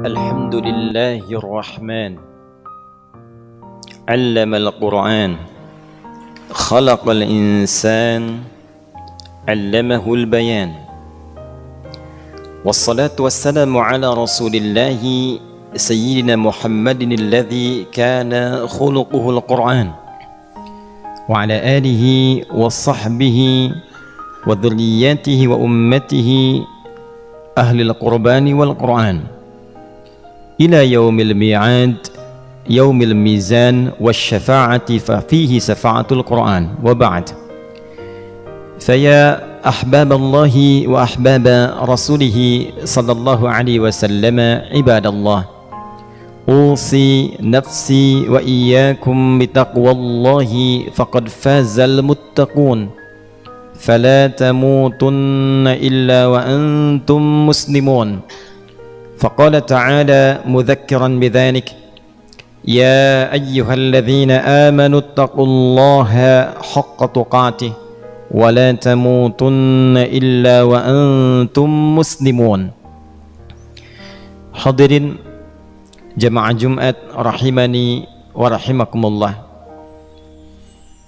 الحمد لله الرحمن علم القرآن خلق الإنسان علمه البيان والصلاة والسلام على رسول الله سيدنا محمد الذي كان خلقه القرآن وعلى آله وصحبه وذرياته وأمته أهل القربان والقرآن إلى يوم الميعاد يوم الميزان والشفاعة ففيه شفاعة القرآن وبعد فيا أحباب الله وأحباب رسوله صلى الله عليه وسلم عباد الله أوصي نفسي وإياكم بتقوى الله فقد فاز المتقون فلا تموتن إلا وأنتم مسلمون فقال تعالى مذكرا بذلك يا أيها الذين آمنوا اتقوا الله حق تقاته ولا تموتن إلا وأنتم مسلمون. Hadirin jamaah Jumat rahimani wa rahimakumullah,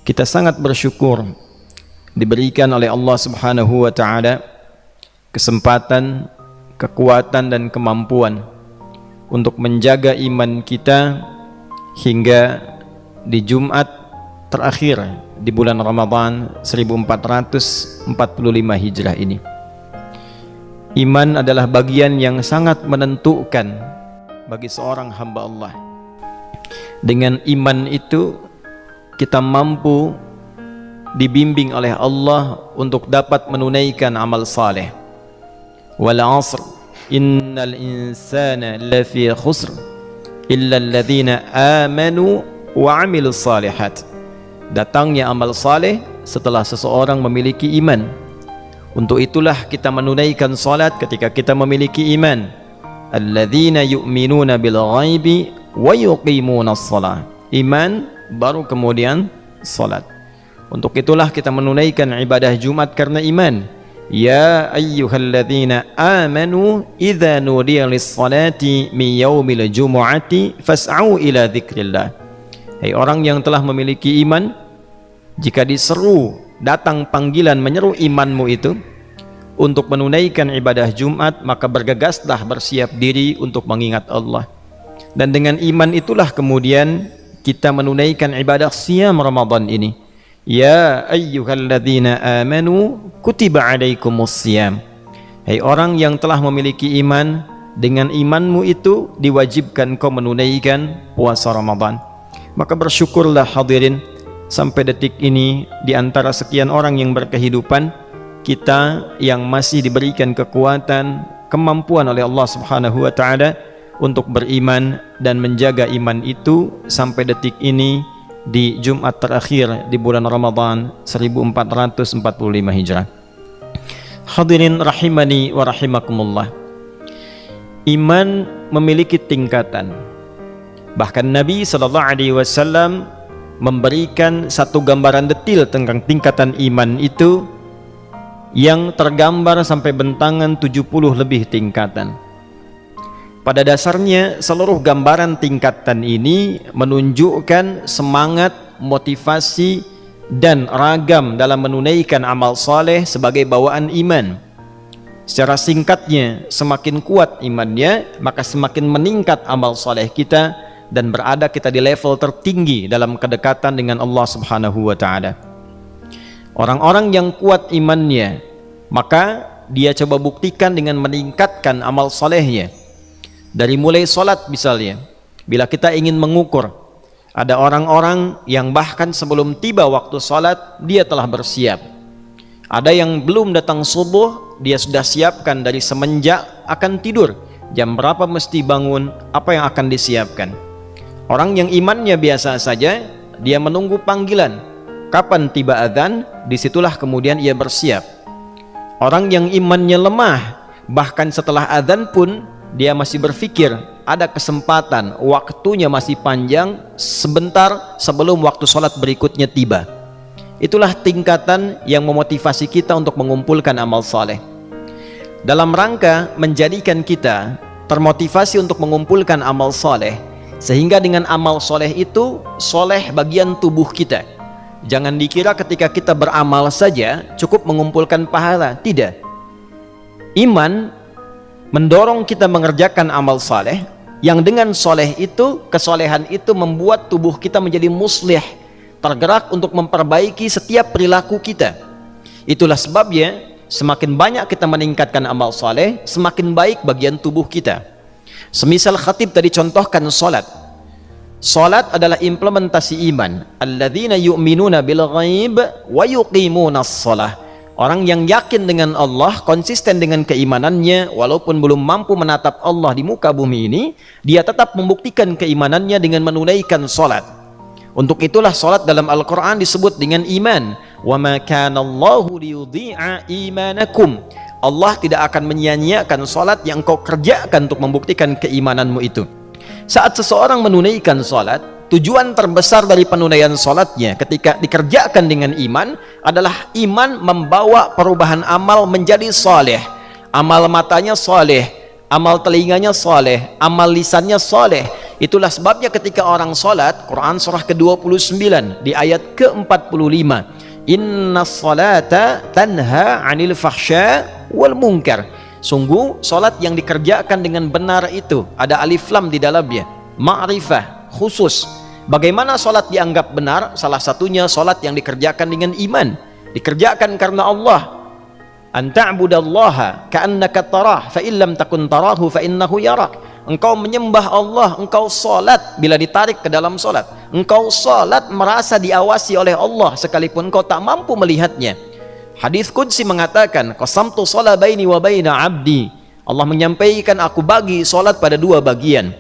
kita sangat bersyukur diberikan oleh Allah Subhanahu wa taala kesempatan, kekuatan dan kemampuan untuk menjaga iman kita hingga di Jumat terakhir di bulan Ramadan 1445 Hijrah ini. Iman adalah bagian yang sangat menentukan bagi seorang hamba Allah. Dengan iman itu kita mampu dibimbing oleh Allah untuk dapat menunaikan amal saleh. Wal 'asr innal insana lafi khusr illa alladhina amanu wa 'amilus salihat. Datangnya amal saleh setelah seseorang memiliki iman. Untuk itulah kita menunaikan salat ketika kita memiliki iman. Alladzina yu'minuna bil ghaibi wa yuqimunas shalah. Iman baru kemudian salat. Untuk itulah kita menunaikan ibadah Jumat karena iman. Ya ayyuhalladzina amanu idza nudiya lis-salati min yaumil jumu'ati fas'au ila dzikrillah. Hai orang yang telah memiliki iman, jika diseru datang panggilan menyeru imanmu itu untuk menunaikan ibadah Jumat, maka bergegaslah bersiap diri untuk mengingat Allah. Dan dengan iman itulah kemudian kita menunaikan ibadah siam Ramadan ini. Ya ayyuhalladzina amanu kutiba alaikumus siyam. Hai orang yang telah memiliki iman, dengan imanmu itu diwajibkan kau menunaikan puasa Ramadan. Maka bersyukurlah hadirin, sampai detik ini di antara sekian orang yang berkehidupan, kita yang masih diberikan kekuatan, kemampuan oleh Allah Subhanahu wa taala untuk beriman dan menjaga iman itu sampai detik ini di Jumat terakhir di bulan Ramadan 1445 Hijrah. Hadirin rahimani wa rahimakumullah, iman memiliki tingkatan. Bahkan Nabi sallallahu alaihi wasallam memberikan satu gambaran detail tentang tingkatan iman itu yang tergambar sampai bentangan 70 lebih tingkatan. Pada dasarnya seluruh gambaran tingkatan ini menunjukkan semangat, motivasi dan ragam dalam menunaikan amal saleh sebagai bawaan iman. Secara singkatnya, semakin kuat imannya, maka semakin meningkat amal saleh kita dan berada kita di level tertinggi dalam kedekatan dengan Allah Subhanahu wa taala. Orang-orang yang kuat imannya, maka dia coba buktikan dengan meningkatkan amal salehnya. Dari mulai salat misalnya, bila kita ingin mengukur, ada orang-orang yang bahkan sebelum tiba waktu salat dia telah bersiap. Ada yang belum datang subuh, dia sudah siapkan dari semenjak akan tidur, jam berapa mesti bangun, apa yang akan disiapkan. Orang yang imannya biasa saja, dia menunggu panggilan, kapan tiba adzan, disitulah kemudian ia bersiap. Orang yang imannya lemah, bahkan setelah adzan pun dia masih berpikir ada kesempatan, waktunya masih panjang, sebentar sebelum waktu sholat berikutnya tiba. Itulah tingkatan yang memotivasi kita untuk mengumpulkan amal saleh dalam rangka menjadikan kita termotivasi untuk mengumpulkan amal soleh, sehingga dengan amal soleh itu soleh bagian tubuh kita. Jangan dikira ketika kita beramal saja cukup mengumpulkan pahala. Tidak. Iman mendorong kita mengerjakan amal soleh, yang dengan soleh itu, kesolehan itu membuat tubuh kita menjadi muslih, tergerak untuk memperbaiki setiap perilaku kita. Itulah sebabnya semakin banyak kita meningkatkan amal soleh, semakin baik bagian tubuh kita. Semisal khatib tadi contohkan solat. Solat adalah implementasi iman. Alladzina yu'minuna bil ghaib wa yuqimunas shalah. Orang yang yakin dengan Allah, konsisten dengan keimanannya, walaupun belum mampu menatap Allah di muka bumi ini, dia tetap membuktikan keimanannya dengan menunaikan solat. Untuk itulah solat dalam Al-Quran disebut dengan iman. Wa ma kana Allahu liyudhi'a imanakum. Allah tidak akan menyia-nyiakan solat yang kau kerjakan untuk membuktikan keimananmu itu. Saat seseorang menunaikan solat, tujuan terbesar dari penunaian solatnya ketika dikerjakan dengan iman adalah iman membawa perubahan amal menjadi soleh. Amal matanya soleh, amal telinganya soleh, amal lisannya soleh. Itulah sebabnya ketika orang solat, Quran surah ke-29 di ayat ke-45, inna salata tanha anil fahsya wal munkar. Sungguh solat yang dikerjakan dengan benar itu ada alif lam di dalamnya, ma'rifah khusus. Bagaimana solat dianggap benar? Salah satunya solat yang dikerjakan dengan iman, dikerjakan karena Allah. Anta'budallaha ka'annaka tarah fa illam takun tarahu fa innahu yarak. Engkau menyembah Allah, engkau salat bila ditarik ke dalam salat. Engkau salat merasa diawasi oleh Allah sekalipun engkau tak mampu melihatnya. Hadis qudsi mengatakan, qasamtu shalah baini wa baina 'abdi. Allah menyampaikan, aku bagi salat pada dua bagian.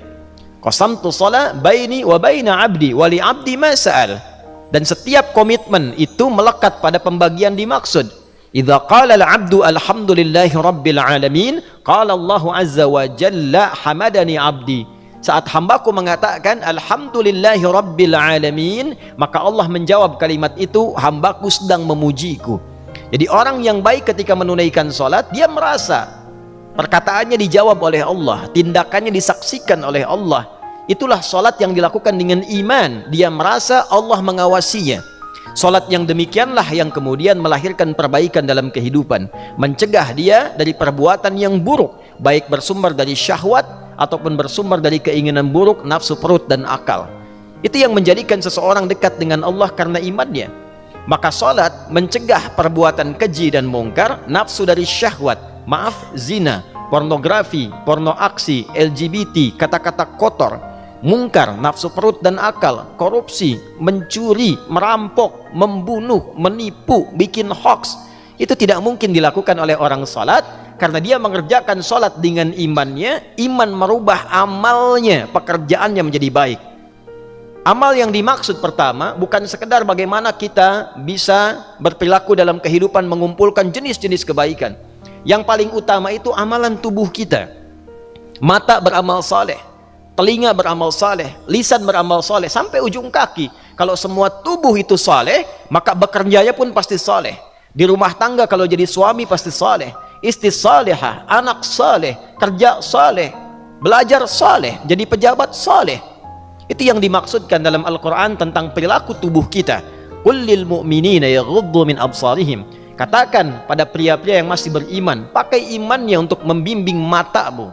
Qasamtu shalah baini wa baina 'abdi wa li 'abdi ma sa'al. Dan setiap komitmen itu melekat pada pembagian dimaksud. Idza qala al-'abdu alhamdulillahi rabbil alamin, qala Allahu azza wa jalla hamadani 'abdi. Saat hambaku mengatakan alhamdulillahi rabbil alamin, maka Allah menjawab kalimat itu, hambaku sedang memujiku. Jadi orang yang baik ketika menunaikan salat, dia merasa perkataannya dijawab oleh Allah, tindakannya disaksikan oleh Allah. Itulah salat yang dilakukan dengan iman. Dia merasa Allah mengawasinya. Salat yang demikianlah yang kemudian melahirkan perbaikan dalam kehidupan, mencegah dia dari perbuatan yang buruk, baik bersumber dari syahwat ataupun bersumber dari keinginan buruk, nafsu perut dan akal. Itu yang menjadikan seseorang dekat dengan Allah karena imannya. Maka salat mencegah perbuatan keji dan mungkar, nafsu dari syahwat, maaf, zina, pornografi, porno aksi, LGBT, kata-kata kotor, mungkar, nafsu perut dan akal, korupsi, mencuri, merampok, membunuh, menipu, bikin hoax. Itu tidak mungkin dilakukan oleh orang salat karena dia mengerjakan salat dengan imannya. Iman merubah amalnya, pekerjaannya menjadi baik. Amal yang dimaksud pertama bukan sekedar bagaimana kita bisa berperilaku dalam kehidupan mengumpulkan jenis-jenis kebaikan. Yang paling utama itu amalan tubuh kita. Mata beramal saleh, telinga beramal saleh, lisan beramal saleh, sampai ujung kaki. Kalau semua tubuh itu saleh, maka bekerjanya pun pasti saleh. Di rumah tangga kalau jadi suami pasti saleh, istri salehah, anak saleh, kerja saleh, belajar saleh, jadi pejabat saleh. Itu yang dimaksudkan dalam Al-Quran tentang perilaku tubuh kita. Qul lil mu'minina yaghuddu min absarihim. Katakan pada pria-pria yang masih beriman, pakai imannya untuk membimbing matamu.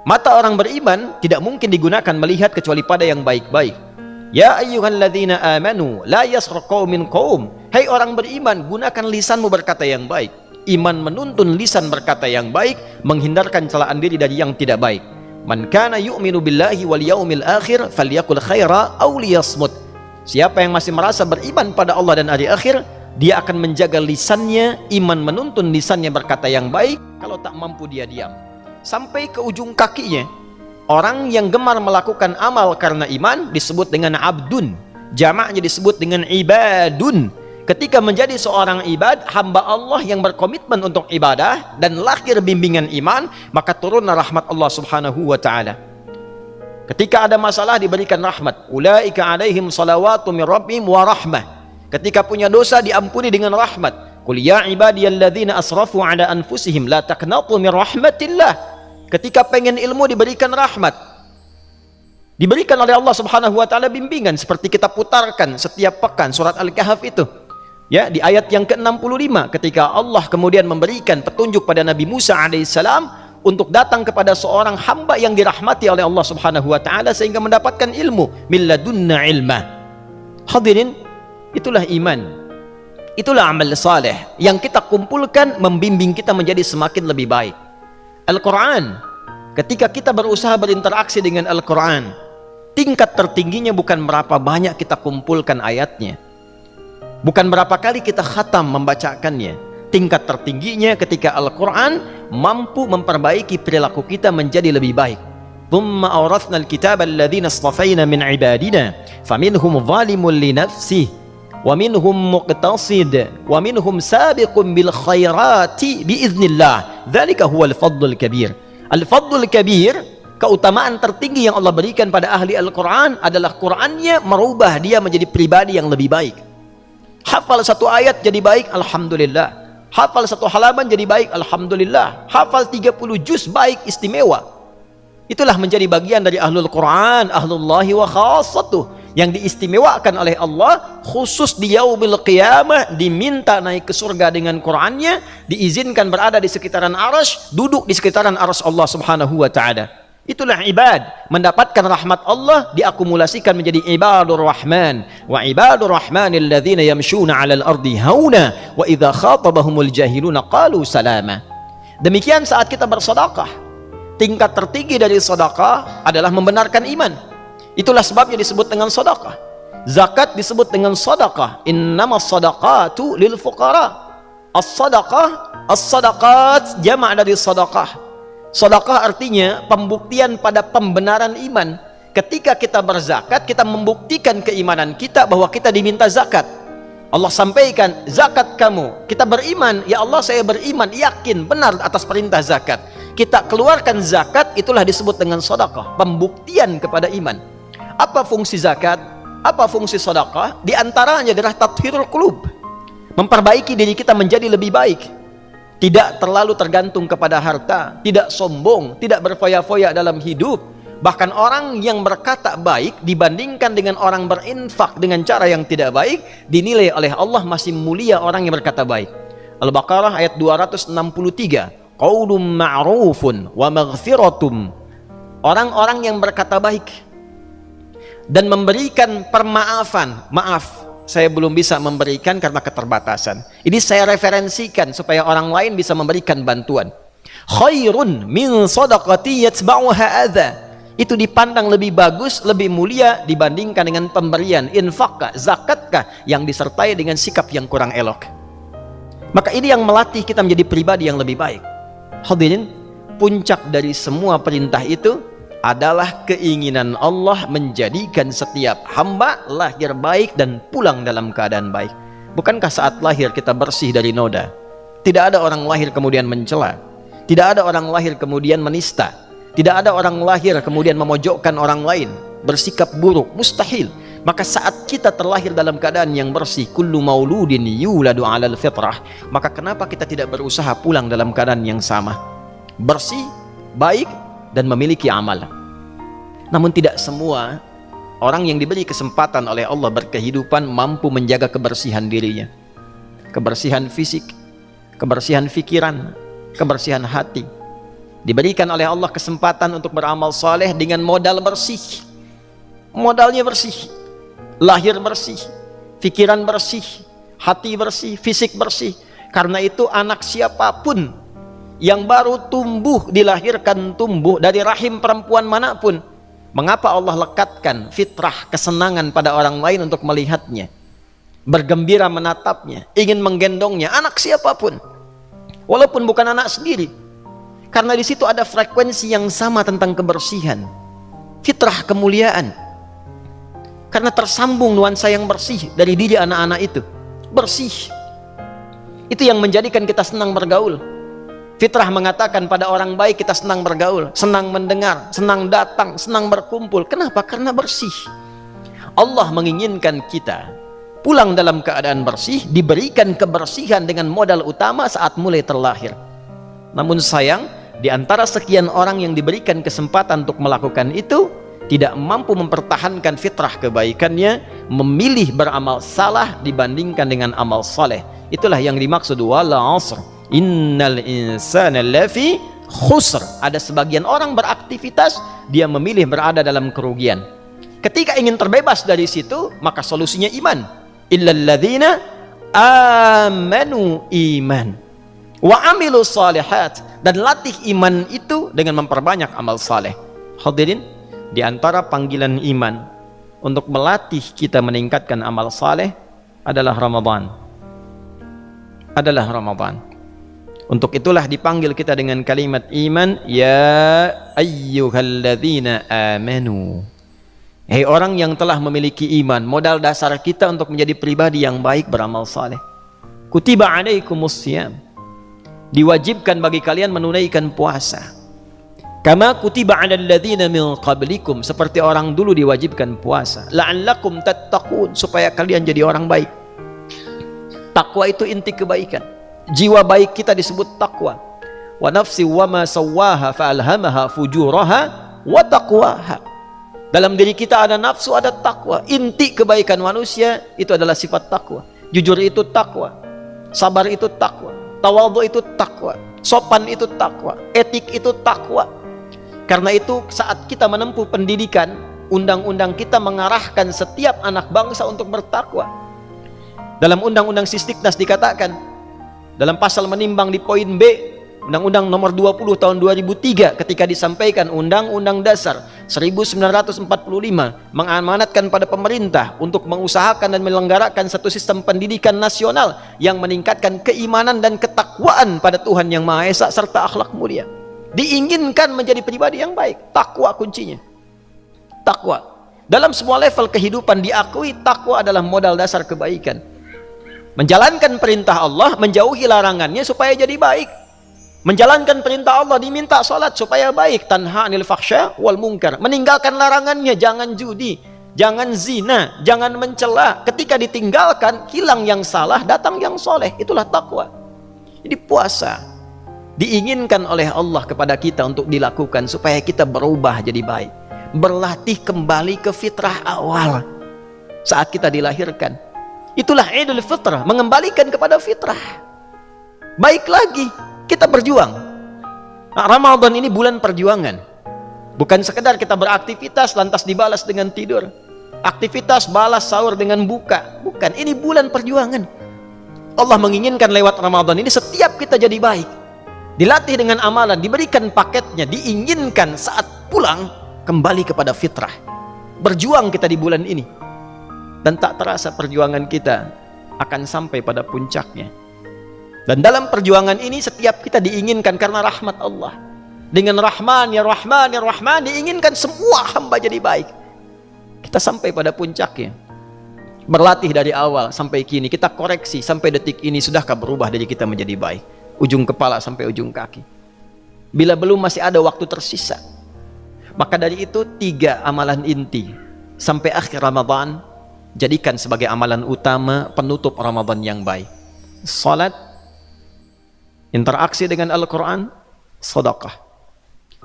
Mata orang beriman tidak mungkin digunakan melihat kecuali pada yang baik-baik. Ya ayyuhalladzina amanu la yaskhar qaumin qaum. Hai orang beriman, gunakan lisanmu berkata yang baik. Iman menuntun lisan berkata yang baik, menghindarkan celaan diri dari yang tidak baik. Man kana yu'minu billahi wal yaumil akhir falyakul khaira aw liyasmut. Siapa yang masih merasa beriman pada Allah dan hari akhir, dia akan menjaga lisannya. Iman menuntun lisannya berkata yang baik, kalau tak mampu dia diam. Sampai ke ujung kakinya. Orang yang gemar melakukan amal karena iman disebut dengan abdun, jamaknya disebut dengan ibadun. Ketika menjadi seorang ibad, hamba Allah yang berkomitmen untuk ibadah dan lahir bimbingan iman, maka turunlah rahmat Allah subhanahu wa ta'ala. Ketika ada masalah diberikan rahmat. Ulaika alaihim salawatu min rabbihim wa rahmah. Ketika punya dosa diampuni dengan rahmat. Qul ya ibadiyalladzina asrafu ala anfusihim la taqnatu min rahmatillah. Ketika pengen ilmu diberikan rahmat, diberikan oleh Allah Subhanahu wa taala bimbingan, seperti kita putarkan setiap pekan surat Al-Kahf itu. Ya, di ayat yang ke-65 ketika Allah kemudian memberikan petunjuk pada Nabi Musa alaihissalam untuk datang kepada seorang hamba yang dirahmati oleh Allah Subhanahu wa taala sehingga mendapatkan ilmu, min ladunna ilma. Hadirin, itulah iman. Itulah amal saleh yang kita kumpulkan membimbing kita menjadi semakin lebih baik. Al-Quran, ketika kita berusaha berinteraksi dengan Al-Quran, tingkat tertingginya bukan berapa banyak kita kumpulkan ayatnya, bukan berapa kali kita khatam membacakannya. Tingkat tertingginya ketika Al-Quran mampu memperbaiki perilaku kita menjadi lebih baik. Thumma awrathna al-kitaba alladhina istafayna min ibadina faminhum zalimun li nafsihi wa minhum muqtasid wa minhum sabiqun bil khairati biiznillah. Dzalika huwal fadlul kabir. Al-fadlul kabir, keutamaan tertinggi yang Allah berikan pada ahli Al-Quran adalah Qurannya merubah dia menjadi pribadi yang lebih baik. Hafal satu ayat jadi baik, alhamdulillah. Hafal satu halaman jadi baik, alhamdulillah. Hafal 30 juz baik, istimewa. Itulah menjadi bagian dari ahlul Quran, ahlullahi wa khassatuh, yang diistimewakan oleh Allah khusus di yaumil qiyamah, diminta naik ke surga dengan Qurannya, diizinkan berada di sekitaran arasy, duduk di sekitaran arasy Allah Subhanahu wa taala. Itulah ibad, mendapatkan rahmat Allah diakumulasikan menjadi ibadur rahman. Wa ibadur rahmanil ladzina yamshuna 'alal ardi hauna wa idza khatabahumul jahiluna qalu salama. Demikian saat kita bersedekah, tingkat tertinggi dari sedekah adalah membenarkan iman. Itulah sebabnya disebut dengan sedekah. Zakat disebut dengan sedekah. Innamas shadaqatu lil fuqara. As-sadaqah, as-sadaqat jama' dari sedekah. Sedekah artinya pembuktian pada pembenaran iman. Ketika kita berzakat, kita membuktikan keimanan kita bahwa kita diminta zakat. Allah sampaikan, zakat kamu. Kita beriman, ya Allah saya beriman, yakin, benar atas perintah zakat. Kita keluarkan zakat, itulah disebut dengan sedekah, pembuktian kepada iman. Apa fungsi zakat? Apa fungsi sedekah? Di antaranya adalah tathhirul qulub, memperbaiki diri kita menjadi lebih baik. Tidak terlalu tergantung kepada harta, tidak sombong, tidak berfoya-foya dalam hidup. Bahkan orang yang berkata baik dibandingkan dengan orang berinfak dengan cara yang tidak baik, dinilai oleh Allah masih mulia orang yang berkata baik. Al-Baqarah ayat 263, qaulun ma'rufun wa maghfiratum. Orang-orang yang berkata baik dan memberikan permaafan, maaf, saya belum bisa memberikan karena keterbatasan. Ini saya referensikan supaya orang lain bisa memberikan bantuan. Khairun min shadaqati yatba'uha adza. Itu dipandang lebih bagus, lebih mulia dibandingkan dengan pemberian infakkah, zakatkah yang disertai dengan sikap yang kurang elok. Maka ini yang melatih kita menjadi pribadi yang lebih baik. Hadirin, puncak dari semua perintah itu adalah keinginan Allah menjadikan setiap hamba lahir baik dan pulang dalam keadaan baik. Bukankah saat lahir kita bersih dari noda? Tidak ada orang lahir kemudian mencela. Tidak ada orang lahir kemudian menista. Tidak ada orang lahir kemudian memojokkan orang lain, bersikap buruk, mustahil. Maka saat kita terlahir dalam keadaan yang bersih, kullu mauludin yuladu 'alal fitrah, maka kenapa kita tidak berusaha pulang dalam keadaan yang sama? Bersih, baik, dan memiliki amal. Namun tidak semua orang yang diberi kesempatan oleh Allah berkehidupan mampu menjaga kebersihan dirinya. Kebersihan fisik, kebersihan pikiran, kebersihan hati. Diberikan oleh Allah kesempatan untuk beramal saleh dengan modal bersih. Modalnya bersih, lahir bersih, pikiran bersih, hati bersih, fisik bersih. Karena itu anak siapapun yang baru tumbuh, dilahirkan tumbuh dari rahim perempuan manapun, mengapa Allah lekatkan fitrah kesenangan pada orang lain untuk melihatnya, bergembira menatapnya, ingin menggendongnya, anak siapapun, walaupun bukan anak sendiri, karena di situ ada frekuensi yang sama tentang kebersihan, fitrah kemuliaan, karena tersambung nuansa yang bersih dari diri anak-anak itu, bersih. Itu yang menjadikan kita senang bergaul. Fitrah mengatakan pada orang baik kita senang bergaul, senang mendengar, senang datang, senang berkumpul. Kenapa? Karena bersih. Allah menginginkan kita pulang dalam keadaan bersih, diberikan kebersihan dengan modal utama saat mulai terlahir. Namun sayang, di antara sekian orang yang diberikan kesempatan untuk melakukan itu, tidak mampu mempertahankan fitrah kebaikannya, memilih beramal salah dibandingkan dengan amal saleh. Itulah yang dimaksud wal 'asr innal insana lafi khusr. Ada sebagian orang beraktivitas, dia memilih berada dalam kerugian. Ketika ingin terbebas dari situ, maka solusinya iman. Illal ladzina amanu iman wa amilu salihat, dan latih iman itu dengan memperbanyak amal saleh. Hadirin, di antara panggilan iman untuk melatih kita meningkatkan amal saleh adalah Ramadan. Adalah Ramadan. Untuk itulah dipanggil kita dengan kalimat iman, ya ayyuhalladzina amanu. Hei orang yang telah memiliki iman, modal dasar kita untuk menjadi pribadi yang baik beramal saleh. Kutiba alaikumus syiyam, diwajibkan bagi kalian menunaikan puasa. Kama kutiba 'alal ladzina min qablikum, seperti orang dulu diwajibkan puasa. La'allakum tattaqun, supaya kalian jadi orang baik. Takwa itu inti kebaikan. Jiwa baik kita disebut takwa. Wa nafsi wa ma sawwaha fa'alhamaha fujuraha wa taqwaha. Dalam diri kita ada nafsu, ada takwa. Inti kebaikan manusia itu adalah sifat takwa. Jujur itu takwa, sabar itu takwa, tawadhu itu takwa, sopan itu takwa, etik itu takwa. Karena itu saat kita menempuh pendidikan, undang-undang kita mengarahkan setiap anak bangsa untuk bertakwa. Dalam undang-undang Sisdiknas dikatakan, dalam pasal menimbang di poin B, Undang-Undang nomor 20 tahun 2003, ketika disampaikan Undang-Undang Dasar 1945 mengamanatkan pada pemerintah untuk mengusahakan dan menyelenggarakan satu sistem pendidikan nasional yang meningkatkan keimanan dan ketakwaan pada Tuhan Yang Maha Esa serta akhlak mulia. Diinginkan menjadi pribadi yang baik. Takwa kuncinya. Takwa. Dalam semua level kehidupan diakui takwa adalah modal dasar kebaikan. Menjalankan perintah Allah, menjauhi larangannya supaya jadi baik. Menjalankan perintah Allah, diminta salat supaya baik. Tanha 'anil fakhsya wal munkar. Meninggalkan larangannya, jangan judi, jangan zina, jangan mencela. Ketika ditinggalkan, hilang yang salah, datang yang soleh. Itulah takwa. Jadi puasa diinginkan oleh Allah kepada kita untuk dilakukan supaya kita berubah jadi baik. Berlatih kembali ke fitrah awal saat kita dilahirkan. Itulah Idul Fitrah, mengembalikan kepada fitrah. Baik lagi, kita berjuang. Nah, Ramadan ini bulan perjuangan. Bukan sekedar kita beraktivitas lantas dibalas dengan tidur. Aktivitas balas sahur dengan buka. Bukan, ini bulan perjuangan. Allah menginginkan lewat Ramadan ini setiap kita jadi baik. Dilatih dengan amalan, diberikan paketnya, diinginkan saat pulang kembali kepada fitrah. Berjuang kita di bulan ini. Dan tak terasa perjuangan kita akan sampai pada puncaknya. Dan dalam perjuangan ini setiap kita diinginkan karena rahmat Allah. Dengan Rahman ya Rahman ya Rahman diinginkan semua hamba jadi baik. Kita sampai pada puncaknya. Berlatih dari awal sampai kini, kita koreksi sampai detik ini, sudahkah berubah dari kita menjadi baik? Ujung kepala sampai ujung kaki. Bila belum, masih ada waktu tersisa. Maka dari itu 3 amalan inti sampai akhir Ramadan, jadikan sebagai amalan utama penutup Ramadan yang baik. Salat, interaksi dengan Al-Quran, sedekah.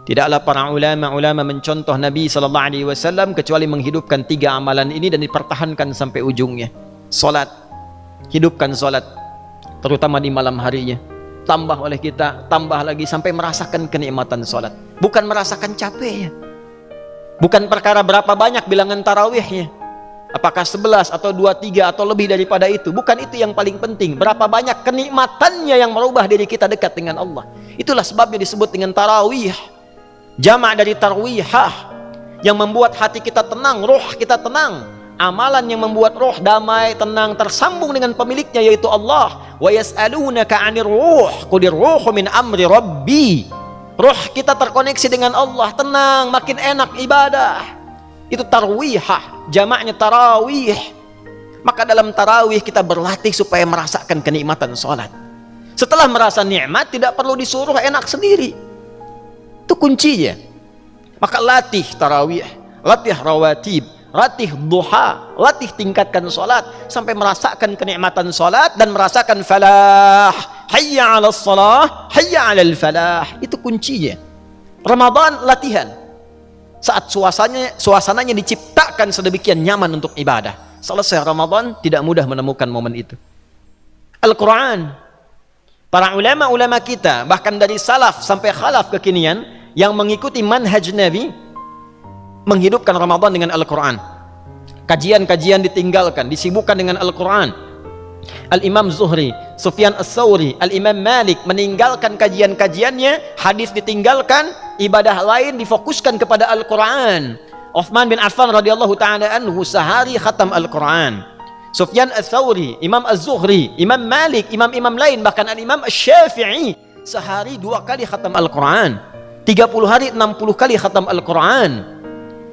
Tidaklah para ulama mencontoh Nabi SAW kecuali menghidupkan 3 amalan ini dan dipertahankan sampai ujungnya. Salat, hidupkan salat, terutama di malam harinya. Tambah oleh kita, tambah lagi sampai merasakan kenikmatan salat. Bukan merasakan capeknya. Bukan perkara berapa banyak bilangan tarawihnya. Apakah 11 atau 23 atau lebih daripada itu. Bukan itu yang paling penting. Berapa banyak kenikmatannya yang merubah diri kita dekat dengan Allah. Itulah sebabnya disebut dengan tarawih. Jamak dari tarwihah, yang membuat hati kita tenang, roh kita tenang. Amalan yang membuat roh damai, tenang, tersambung dengan pemiliknya yaitu Allah. Wa yas'alunaka 'anir ruh, qulir ruhu min amri rabbi. Roh kita terkoneksi dengan Allah, tenang, makin enak ibadah. Itu tarwihah, jamaknya tarawih. Maka dalam tarawih kita berlatih supaya merasakan kenikmatan sholat. Setelah merasa nikmat, tidak perlu disuruh, enak sendiri. Itu kuncinya. Maka latih tarawih, latih rawatib, latih duha, latih tingkatkan sholat sampai merasakan kenikmatan sholat dan merasakan falah, hayya 'alas shalah, hayya 'alal falah. Itu kuncinya. Ramadan latihan. Saat suasananya diciptakan sedemikian nyaman untuk ibadah. Selesai Ramadan tidak mudah menemukan momen itu. Al-Quran, para ulama-ulama kita, bahkan dari salaf sampai khalaf kekinian, yang mengikuti manhaj Nabi, menghidupkan Ramadan dengan Al-Quran. Kajian-kajian ditinggalkan, disibukkan dengan Al-Quran. Al-Imam Zuhri, Sufyan As-Sawri, Al-Imam Malik meninggalkan kajian-kajiannya, hadis ditinggalkan, ibadah lain difokuskan kepada Al-Quran. Uthman bin Affan radhiyallahu ta'ala anhu sehari khatam Al-Quran. Sufyan Ats-Tsauri, Imam Az-Zuhri, Imam Malik, imam-imam lain, bahkan Al-Imam Asy-Syafi'i sehari 2 kali khatam Al-Quran, 30 hari 60 kali khatam Al-Quran.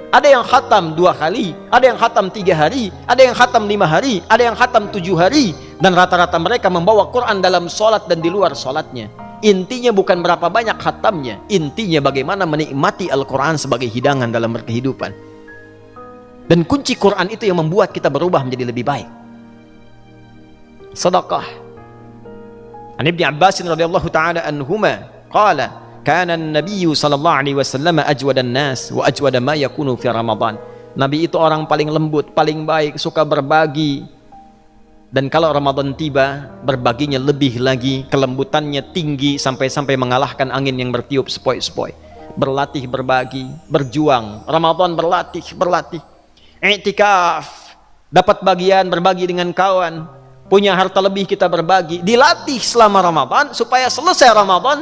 Ada yang khatam 2 kali, ada yang khatam 3 hari, ada yang khatam 5 hari, ada yang khatam 7 hari, dan rata-rata mereka membawa Quran dalam sholat dan di luar sholatnya. Intinya bukan berapa banyak khatamnya, intinya bagaimana menikmati Al-Quran sebagai hidangan dalam berkehidupan. Dan kunci Quran itu yang membuat kita berubah menjadi lebih baik. Sedekah. An Ibnu Abbas radhiyallahu ta'ala anhuma qala kana an-nabiy sallallahu alaihi wasallam ajwadan nas wa ajwada ma yakunu fi Ramadan. Nabi itu orang paling lembut, paling baik, suka berbagi. Dan kalau Ramadan tiba, berbaginya lebih lagi, kelembutannya tinggi sampai-sampai mengalahkan angin yang bertiup sepoi-sepoi. Berlatih berbagi, berjuang. Ramadan berlatih. I'tikaf, dapat bagian berbagi dengan kawan, punya harta lebih kita berbagi, dilatih selama Ramadan supaya selesai Ramadan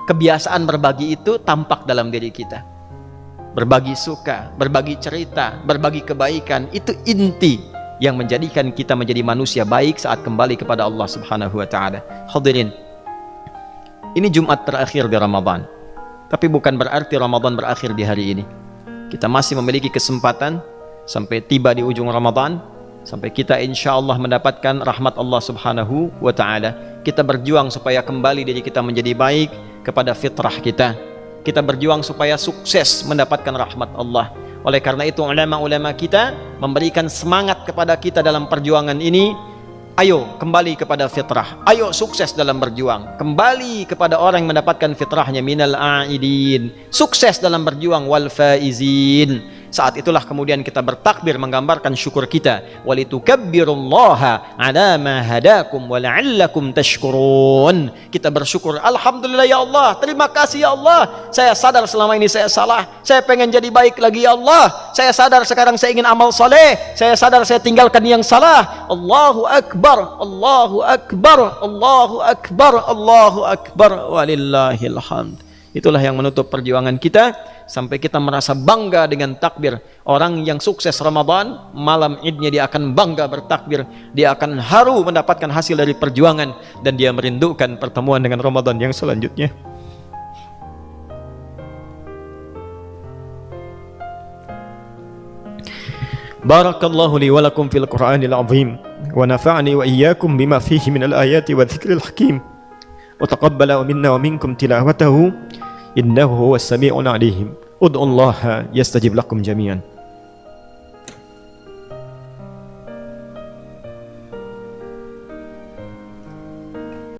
kebiasaan berbagi itu tampak dalam diri kita. Berbagi suka, berbagi cerita, berbagi kebaikan, itu inti yang menjadikan kita menjadi manusia baik saat kembali kepada Allah Subhanahu wa taala. Hadirin, ini Jumat terakhir di Ramadan, tapi bukan berarti Ramadan berakhir di hari ini. Kita masih memiliki kesempatan sampai tiba di ujung Ramadan, sampai kita insya Allah mendapatkan rahmat Allah Subhanahu wa ta'ala. Kita berjuang supaya kembali diri kita menjadi baik kepada fitrah kita. Kita berjuang supaya sukses mendapatkan rahmat Allah. Oleh karena itu ulama-ulama kita memberikan semangat kepada kita dalam perjuangan ini. Ayo kembali kepada fitrah, ayo sukses dalam berjuang, kembali kepada orang yang mendapatkan fitrahnya, minal a'idin, sukses dalam berjuang, wal faizin. Saat itulah kemudian kita bertakbir menggambarkan syukur kita, walitukabbirullaha ala ma hadakum wa la'allakum tashkurun. Kita bersyukur, alhamdulillah ya Allah, terima kasih ya Allah, saya sadar selama ini saya salah, saya pengen jadi baik lagi ya Allah, saya sadar sekarang saya ingin amal saleh, saya sadar saya tinggalkan yang salah. Allahu akbar, Allahu akbar, Allahu akbar, Allahu akbar, walillahil hamd. Itulah yang menutup perjuangan kita sampai kita merasa bangga dengan takbir. Orang yang sukses Ramadan, malam Idnya dia akan bangga bertakbir, dia akan haru mendapatkan hasil dari perjuangan, dan dia merindukan pertemuan dengan Ramadan yang selanjutnya. Barakallahu li wa lakum fil Qur'anil azim wa nafa'ani wa iyyakum bima fihi minal ayati wa dzikril hakim wa taqabbala minna wa minkum tilawatahu innahu huwas sami'ul alim. Ud'ullaha yastajib lakum jami'an.